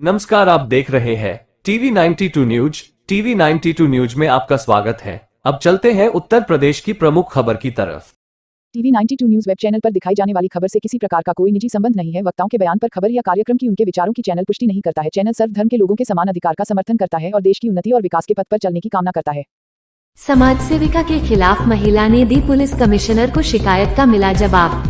नमस्कार, आप देख रहे हैं टीवी 92 न्यूज। टीवी 92 न्यूज में आपका स्वागत है। अब चलते हैं उत्तर प्रदेश की प्रमुख खबर की तरफ। टीवी 92 न्यूज वेब चैनल पर दिखाई जाने वाली खबर से किसी प्रकार का कोई निजी संबंध नहीं है। वक्ताओं के बयान पर खबर या कार्यक्रम की उनके विचारों की चैनल पुष्टि नहीं करता है। चैनल सर्वधर्म के लोगों के समान अधिकार का समर्थन करता है और देश की उन्नति और विकास के पथ पर चलने की कामना करता है। समाज सेविका के खिलाफ महिला ने दी पुलिस कमिश्नर को शिकायत का मिला जवाब।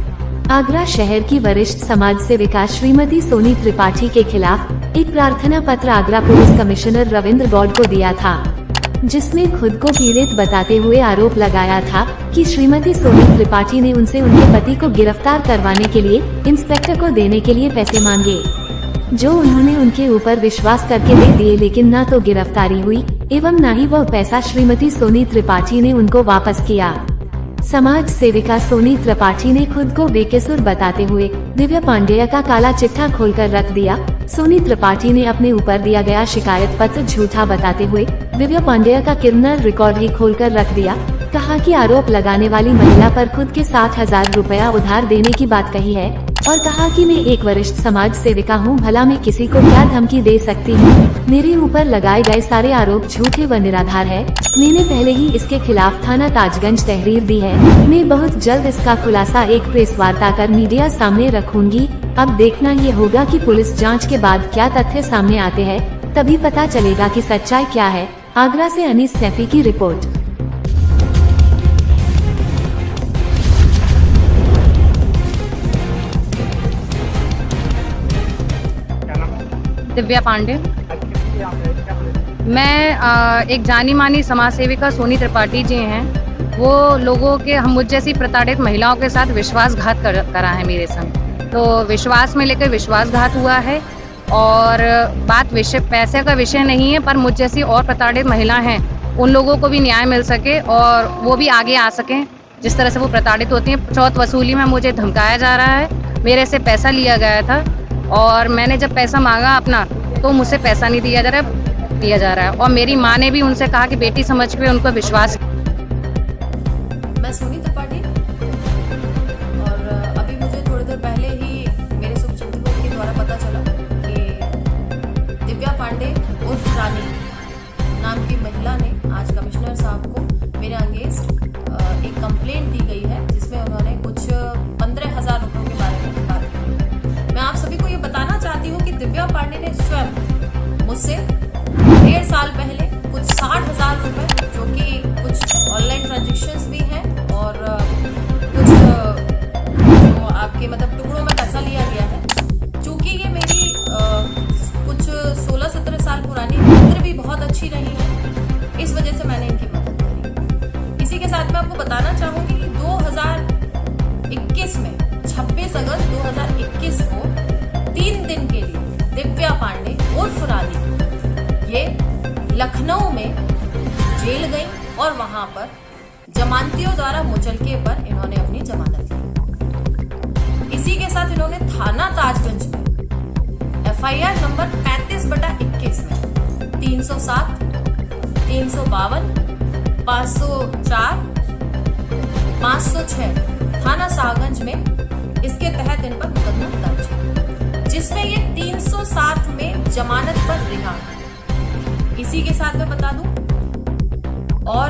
आगरा शहर की वरिष्ठ समाज सेविका श्रीमती सोनी त्रिपाठी के खिलाफ एक प्रार्थना पत्र आगरा पुलिस कमिश्नर रविंद्र गौड़ को दिया था, जिसमें खुद को पीड़ित बताते हुए आरोप लगाया था कि श्रीमती सोनी त्रिपाठी ने उनसे उनके पति को गिरफ्तार करवाने के लिए इंस्पेक्टर को देने के लिए पैसे मांगे, जो उन्होंने उनके ऊपर विश्वास करके दे दिए, लेकिन न तो गिरफ्तारी हुई एवं न ही वह पैसा श्रीमती सोनी त्रिपाठी ने उनको वापस किया। समाज सेविका सोनी त्रिपाठी ने खुद को बेकसूर बताते हुए दिव्या पांडेय का काला चिट्ठा खोलकर रख दिया। सोनी त्रिपाठी ने अपने ऊपर दिया गया शिकायत पत्र झूठा बताते हुए दिव्या पांडेय का क्रिमिनल रिकॉर्ड ही खोलकर रख दिया। कहा कि आरोप लगाने वाली महिला पर खुद के 60,000 रुपया उधार देने की बात कही है और कहा कि मैं एक वरिष्ठ समाज सेविका हूं, भला मैं किसी को क्या धमकी दे सकती हूं। मेरे ऊपर लगाए गए सारे आरोप झूठे व निराधार है। मैंने पहले ही इसके खिलाफ थाना ताजगंज तहरीर दी है। मैं बहुत जल्द इसका खुलासा एक प्रेस वार्ता कर मीडिया सामने रखूंगी। अब देखना ये होगा कि पुलिस जाँच के बाद क्या तथ्य सामने आते हैं, तभी पता चलेगा कि सच्चाई क्या है। आगरा से अनीस सैफी की रिपोर्ट। दिव्या पांडे। मैं एक जानी मानी समाज सेविका सोनी त्रिपाठी जी हैं। वो लोगों के हम मुझ जैसी प्रताड़ित महिलाओं के साथ विश्वासघात करा है मेरे संग। तो विश्वास में लेकर विश्वासघात हुआ है और बात पैसे का विषय नहीं है, पर मुझ जैसी और प्रताड़ित महिला हैं उन लोगों को भी न्याय मिल सके और वो भी आगे आ सकें जिस तरह से वो प्रताड़ित होती हैं। चौथ वसूली में मुझे धमकाया जा रहा है, मेरे से पैसा लिया गया था और मैंने जब पैसा मांगा अपना तो मुझसे पैसा नहीं दिया जा रहा है और मेरी माँ ने भी उनसे कहा कि बेटी समझ के उनको विश्वास। मैं सोनी त्रिपाठी और अभी मुझे थोड़ी देर पहले ही मेरे शुभचिंतकों के द्वारा पता चला कि दिव्या पांडे उर्फ रानी नाम की महिला ने आज कमिश्नर साहब को मेरे अगेंस्ट एक कंप्लेंट दी गई है, जिसमें उन्होंने कुछ 15,000 रुपयों के बारे में बात की। मैं आप सभी को ये बताना चाहती हूँ कि दिव्या पांडे ने स्वयं मुझसे 1.5 साल पहले कुछ 60,000 रुपए, जो कि कुछ ऑनलाइन ट्रांजेक्शन्स भी हैं और कुछ जो आपके मतलब टुकड़ों में पैसा लिया गया है। चूँकि ये मेरी कुछ 16-17 साल पुरानी मित्र भी बहुत अच्छी रही है, इस वजह से मैंने इनकी मदद करी। इसी के साथ मैं आपको बताना चाहूँगी कि 2021 में 26 अगस्त 2021 को 3 दिन के लिए दिव्या पांडे उर्फ रानी ये लखनऊ में जेल गई और वहां पर जमानतियों द्वारा मुचलके पर इन्होंने अपनी जमानत ली। इसी के साथ इन्होंने थाना ताजगंज में FIR नंबर 35/21 में 307, 352, 504, 506 थाना शाहगंज में इसके तहत इन पर मुकदमा दर्ज है, जिसमें ये 307 में जमानत पर रिहा है। इसी के साथ मैं बता दूं और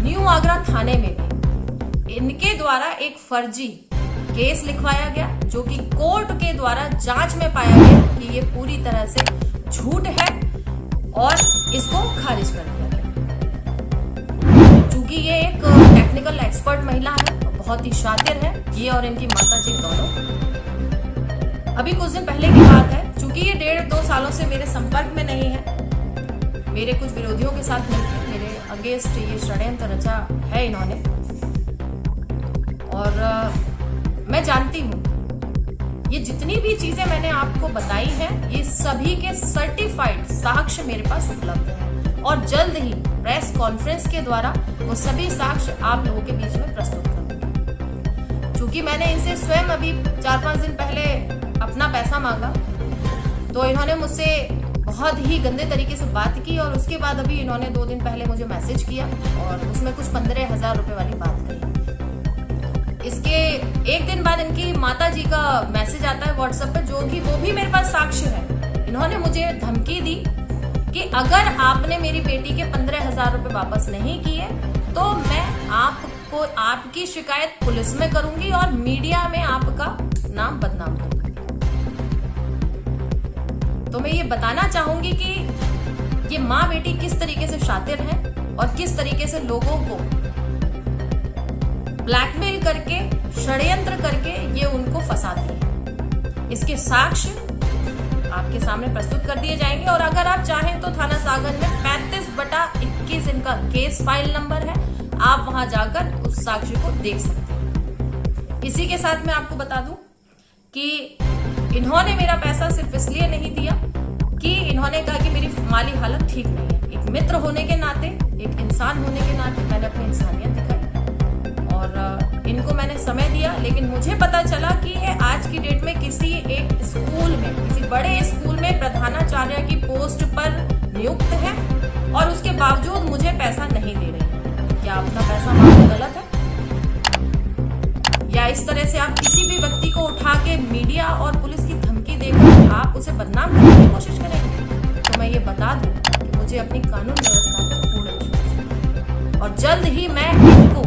न्यू आगरा थाने में भी इनके द्वारा एक फर्जी केस लिखवाया गया, जो कि कोर्ट के द्वारा जांच में पाया गया कि ये पूरी तरह से झूठ है और इसको खारिज कर दिया गया। चूंकि ये एक टेक्निकल एक्सपर्ट महिला है, बहुत ही शातिर है ये और इनकी माता जी दोनों। अभी कुछ दिन पहले की बात है, चूंकि ये 1.5-2 सालों से मेरे संपर्क में नहीं है, मेरे कुछ विरोधियों के साथ मिलकर मेरे अगेंस्ट ये षड्यंत्र रचा है इन्होंने। और मैं जानती हूँ ये जितनी भी चीजें मैंने आपको बताई हैं, ये सभी के सर्टिफाइड साक्ष्य मेरे पास उपलब्ध है और जल्द ही प्रेस कॉन्फ्रेंस के द्वारा वो सभी साक्ष्य आप लोगों के बीच में प्रस्तुत करूंगी। चूंकि मैंने इनसे स्वयं अभी 4-5 दिन पहले अपना पैसा मांगा, तो इन्होंने मुझसे बहुत ही गंदे तरीके से बात की और उसके बाद अभी इन्होंने 2 दिन पहले मुझे मैसेज किया और उसमें कुछ 15,000 रुपए वाली बात कही। इसके एक दिन बाद इनकी माता जी का मैसेज आता है व्हाट्सएप पे, जो कि वो भी मेरे पास साक्ष्य है इन्होंने मुझे धमकी दी कि अगर आपने मेरी बेटी के 15,000 रुपए वापस नहीं किए तो मैं आपकी शिकायत पुलिस में करूंगी और मीडिया में आपका नाम बदनाम करूंगी। तो मैं ये बताना चाहूंगी कि ये माँ बेटी किस तरीके से शातिर हैं और किस तरीके से लोगों को ब्लैकमेल करके, षड्यंत्र करके ये उनको फंसाती है। इसके साक्ष्य आपके सामने प्रस्तुत कर दिए जाएंगे और अगर आप चाहें तो थाना सागर में 35/21 इनका केस फाइल नंबर है, आप वहां जाकर उस साक्ष्य को देख सकते हैं। इसी के साथ मैं आपको बता दूं कि इन्होंने मेरा पैसा सिर्फ इसलिए नहीं दिया कि इन्होंने कहा कि मेरी माली हालत ठीक नहीं है। एक मित्र होने के नाते, एक इंसान होने के नाते मैंने अपनी इंसानियत दिखाई और इनको मैंने समय दिया, लेकिन मुझे पता चला कि ये आज की डेट में किसी एक स्कूल में, किसी बड़े स्कूल में प्रधानाचार्य की पोस्ट पर नियुक्त है और उसके बावजूद मुझे पैसा नहीं दे रही है। क्या अपना पैसा मांगना गलत है? या इस तरह से आप किसी भी व्यक्ति को उठा के मीडिया और पुलिस की धमकी देकर आप उसे बदनाम करने की कोशिश करेंगे? तो मैं ये बता दूं कि मुझे अपनी कानून व्यवस्था पर पूर्ण विश्वास है और जल्द ही मैं इनको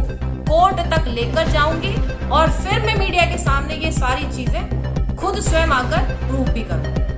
कोर्ट तक लेकर जाऊंगी और फिर मैं मीडिया के सामने ये सारी चीजें खुद स्वयं आकर प्रूफ भी करूंगी।